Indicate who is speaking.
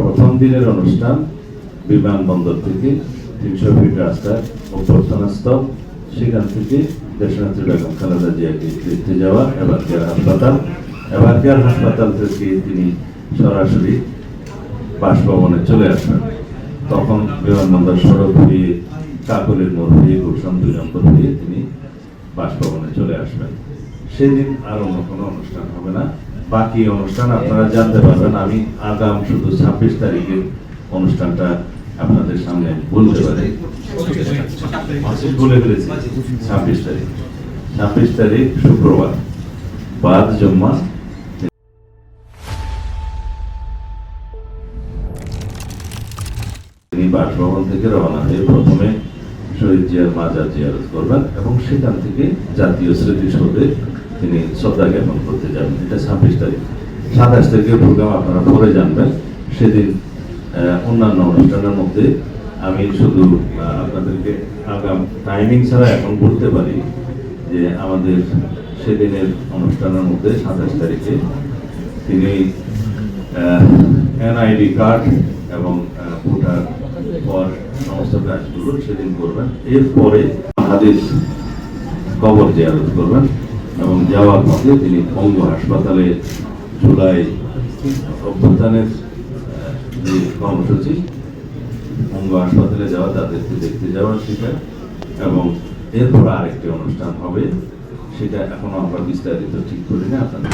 Speaker 1: প্রথম দিনের অনুষ্ঠান বিমানবন্দর থেকে 300 ফিট রাস্তার অভ্যর্থনা স্তব, সেখান থেকে দেশনেত্রী বেগম খালেদা জিয়াকে দেখতে যাওয়া এবারকেয়ার হাসপাতাল থেকে তিনি সরাসরি বাসভবনে চলে আসবেন। তখন বিমানবন্দর সড়ক হয়ে কাকলির মোড় হয়ে গুলশান 2 নম্বর হয়ে তিনি বাসভবনে চলে আসবেন। সেদিন আর অন্য কোনো অনুষ্ঠান হবে না। বাকি অনুষ্ঠান আপনারা জানতে পারবেন। আমি আগাম শুধু 26 তারিখের অনুষ্ঠানটা আপনাদের সামনে বলতে পারি, বলে ফেলেছি। 26 তারিখ শুক্রবার বাদ জুম্মা তিনি বাসভবন থেকে রওনা হয়ে প্রথমে শহীদ জিয়ার মাজার জিয়ারত করবেন এবং সেখান থেকে জাতীয় স্মৃতিসৌধে তিনি শ্রদ্ধা জ্ঞাপন করতে যাবেন। এটা 26 তারিখ। 27 তারিখের প্রোগ্রাম আপনারা পরে জানবেন। সেদিন অন্যান্য অনুষ্ঠানের মধ্যে আমি শুধু আপনাদেরকে আগাম টাইমিং ছাড়া এখন বলতে পারি যে আমাদের সেদিনের অনুষ্ঠানের মধ্যে 27 তারিখে তিনি এনআইডি কার্ড এবং ভোটার পর সমস্ত কাজগুলো সেদিন করবেন। এরপরে হাদিস কবর জিয়ারত করবেন এবং যাওয়ার পথে তিনি পঙ্গু হাসপাতালে জুলাই অভ্যুত্থানের যে কর্মসূচি, পঙ্গু হাসপাতালে যাওয়া, তাদেরকে দেখতে যাওয়া সেটা, এবং এরপর আরেকটি অনুষ্ঠান হবে, সেটা এখনো আমরা বিস্তারিত ঠিক করি না। আপনাদের